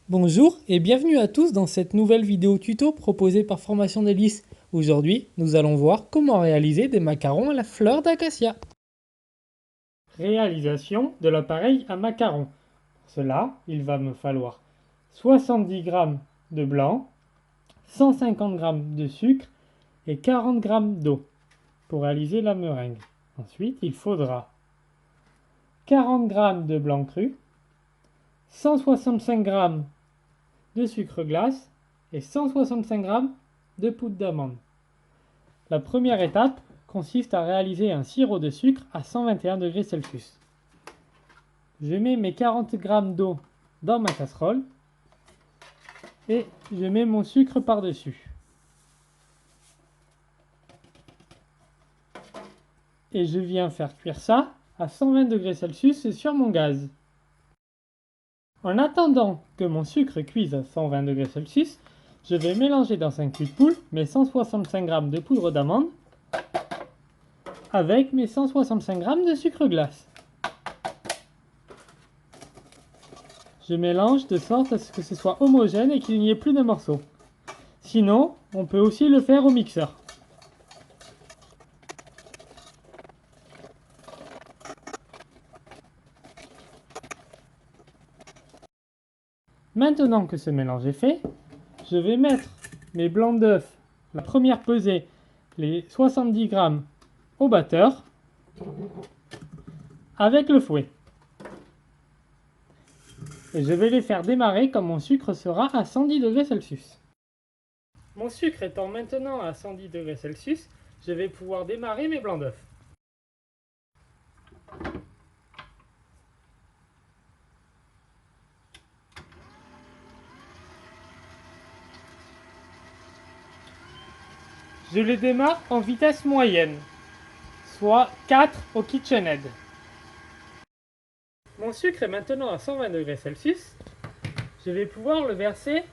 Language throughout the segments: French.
Bonjour et bienvenue à tous dans cette nouvelle vidéo tuto proposée par Formation Délices. Aujourd'hui, nous allons voir comment réaliser des macarons à la fleur d'acacia. Réalisation de l'appareil à macarons. Pour cela, il va me falloir 70 g de blanc, 150 g de sucre et 40 g d'eau pour réaliser la meringue. Ensuite, il faudra 40 g de blanc cru, 165 g de sucre glace et 165 g de poudre d'amande. La première étape consiste à réaliser un sirop de sucre à 121 degrés Celsius. Je mets mes 40 g d'eau dans ma casserole et je mets mon sucre par-dessus. Et je viens faire cuire ça à 120 degrés Celsius sur mon gaz. En attendant que mon sucre cuise à 120 degrés Celsius, je vais mélanger dans un cul de poule mes 165 g de poudre d'amande avec mes 165 g de sucre glace. Je mélange de sorte à ce que ce soit homogène et qu'il n'y ait plus de morceaux. Sinon, on peut aussi le faire au mixeur. Maintenant que ce mélange est fait, je vais mettre mes blancs d'œufs, la première pesée, les 70 g au batteur, avec le fouet. Et je vais les faire démarrer quand mon sucre sera à 110 degrés Celsius. Mon sucre étant maintenant à 110 degrés Celsius, je vais pouvoir démarrer mes blancs d'œufs. Je les démarre en vitesse moyenne, soit 4 au KitchenAid. Mon sucre est maintenant à 120 degrés Celsius. Je vais pouvoir le verser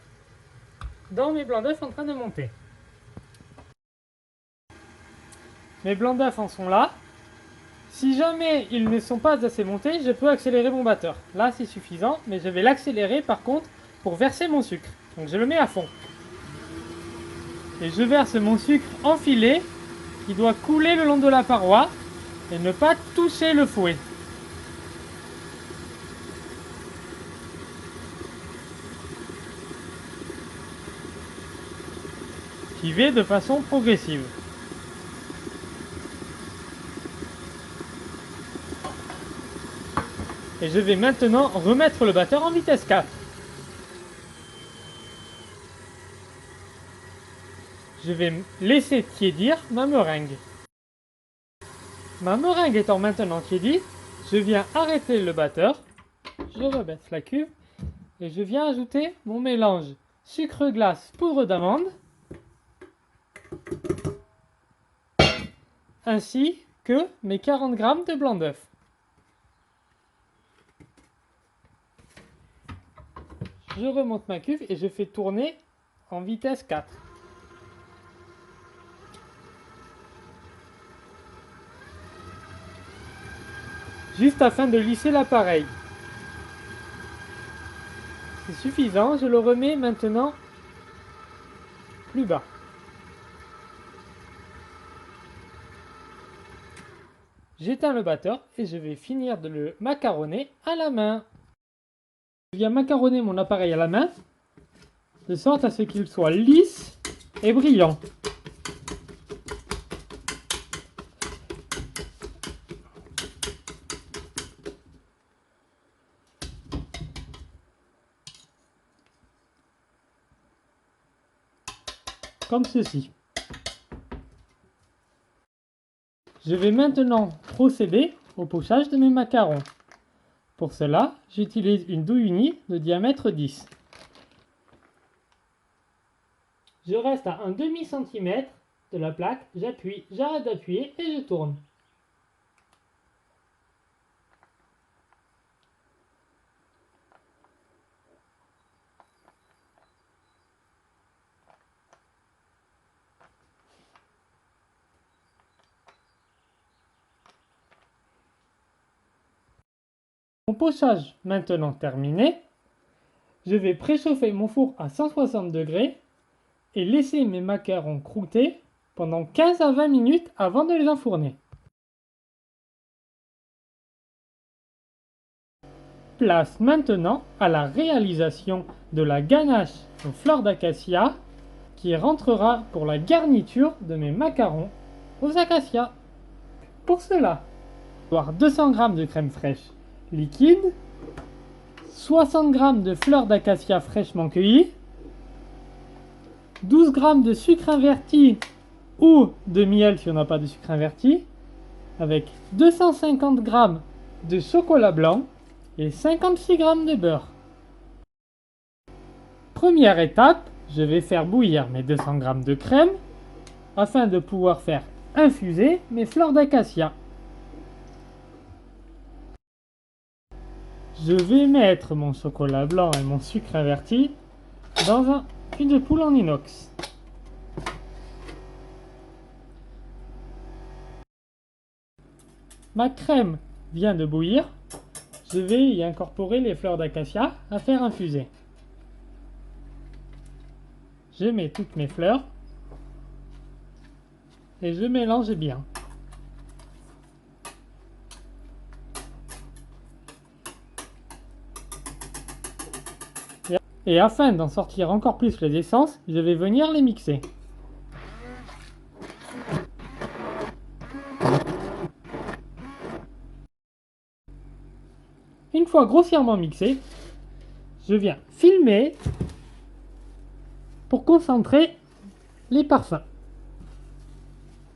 dans mes blancs d'œufs en train de monter. Mes blancs d'œufs en sont là. Si jamais ils ne sont pas assez montés, je peux accélérer mon batteur. Là, c'est suffisant, mais je vais l'accélérer par contre pour verser mon sucre. Donc je le mets à fond. Et je verse mon sucre enfilé qui doit couler le long de la paroi et ne pas toucher le fouet. J'y vais de façon progressive. Et je vais maintenant remettre le batteur en vitesse 4. Je vais laisser tiédir ma meringue. Ma meringue étant maintenant tiédie, je viens arrêter le batteur, je rebaisse la cuve et je viens ajouter mon mélange sucre glace poudre d'amande ainsi que mes 40 g de blanc d'œuf. Je remonte ma cuve et je fais tourner en vitesse 4. Juste afin de lisser l'appareil. C'est suffisant, je le remets maintenant plus bas. J'éteins le batteur et je vais finir de le macaronner à la main. Je viens macaronner mon appareil à la main de sorte à ce qu'il soit lisse et brillant. Comme ceci. Je vais maintenant procéder au pochage de mes macarons. Pour cela, j'utilise une douille unie de diamètre 10. Je reste à un demi-centimètre de la plaque, j'appuie, j'arrête d'appuyer et je tourne. Mon pochage maintenant terminé, Je vais préchauffer mon four à 160 degrés et laisser mes macarons croûter pendant 15 à 20 minutes avant de les enfourner. Place maintenant à la réalisation de la ganache aux fleurs d'acacia qui rentrera pour la garniture de mes macarons aux acacias. Pour cela, avoir 200 g de crème fraîche liquide, 60 g de fleurs d'acacia fraîchement cueillies, 12 g de sucre inverti ou de miel si on n'a pas de sucre inverti, avec 250 g de chocolat blanc et 56 g de beurre. Première étape, je vais faire bouillir mes 200 g de crème afin de pouvoir faire infuser mes fleurs d'acacia. Je vais mettre mon chocolat blanc et mon sucre inverti dans un cul de poule en inox. Ma crème vient de bouillir. Je vais y incorporer les fleurs d'acacia à faire infuser. Je mets toutes mes fleurs et je mélange bien. Et afin d'en sortir encore plus les essences, je vais venir les mixer. Une fois grossièrement mixé, je viens filmer pour concentrer les parfums.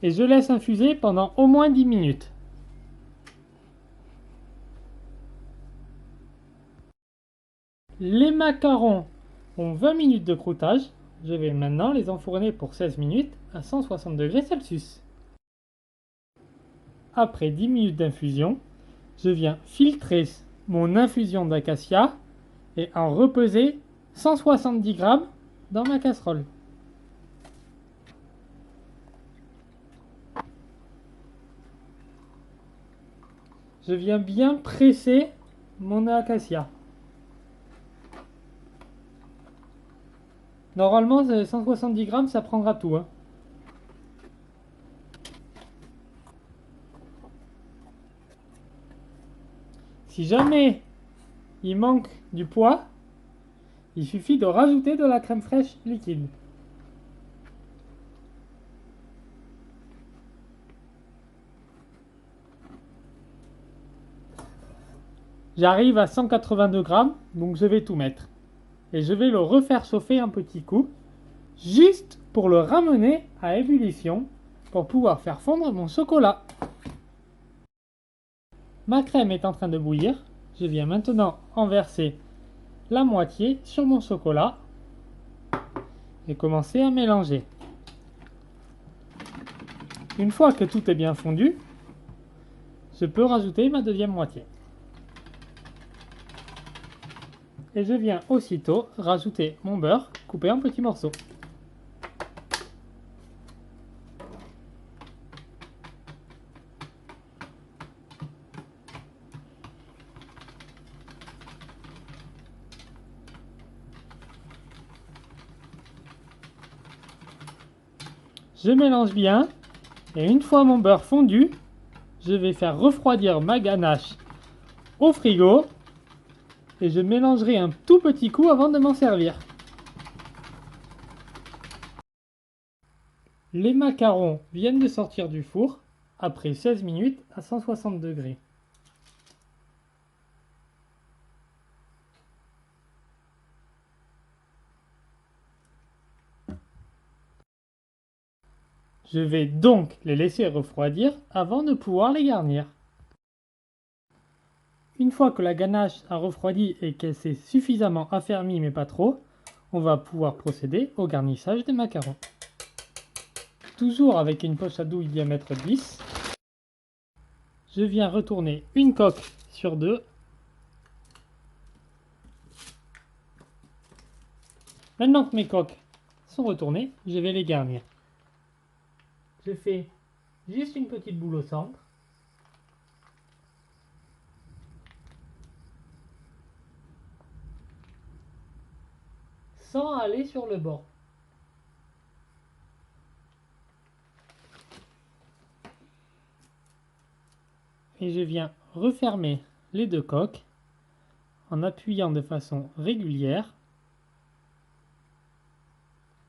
Et je laisse infuser pendant au moins 10 minutes. Les macarons ont 20 minutes de croûtage. Je vais maintenant les enfourner pour 16 minutes à 160 degrés Celsius. Après 10 minutes d'infusion, je viens filtrer mon infusion d'acacia et en repeser 170 g dans ma casserole. Je viens bien presser mon acacia. Normalement, 170 g, ça prendra tout. Hein. Si jamais il manque du poids, il suffit de rajouter de la crème fraîche liquide. J'arrive à 182 g, donc je vais tout mettre. Et je vais le refaire chauffer un petit coup, juste pour le ramener à ébullition, pour pouvoir faire fondre mon chocolat. Ma crème est en train de bouillir. Je viens maintenant en verser la moitié sur mon chocolat et commencer à mélanger. Une fois que tout est bien fondu, je peux rajouter ma deuxième moitié. Et je viens aussitôt rajouter mon beurre coupé en petits morceaux. Je mélange bien et une fois mon beurre fondu, je vais faire refroidir ma ganache au frigo et je mélangerai un tout petit coup avant de m'en servir. Les macarons viennent de sortir du four après 16 minutes à 160 degrés. Je vais donc les laisser refroidir avant de pouvoir les garnir. Une fois que la ganache a refroidi et qu'elle s'est suffisamment affermie mais pas trop, on va pouvoir procéder au garnissage des macarons. Toujours avec une poche à douille diamètre 10, je viens retourner une coque sur deux. Maintenant que mes coques sont retournées, je vais les garnir. Je fais juste une petite boule au centre. sans aller sur le bord. Et je viens refermer les deux coques en appuyant de façon régulière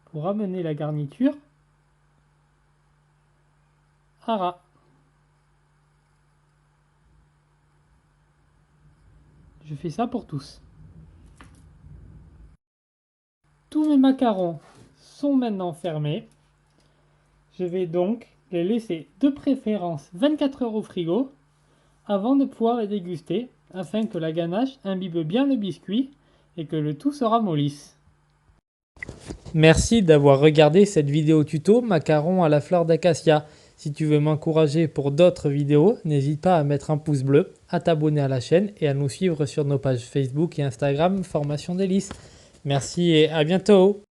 pour amener la garniture à ras. Je fais ça pour tous. Tous mes macarons sont maintenant fermés. Je vais donc les laisser de préférence 24 heures au frigo avant de pouvoir les déguster afin que la ganache imbibe bien le biscuit et que le tout se ramollisse. Merci d'avoir regardé cette vidéo tuto macarons à la fleur d'acacia. Si tu veux m'encourager pour d'autres vidéos, n'hésite pas à mettre un pouce bleu, à t'abonner à la chaîne et à nous suivre sur nos pages Facebook et Instagram Formation Délices. Merci et à bientôt!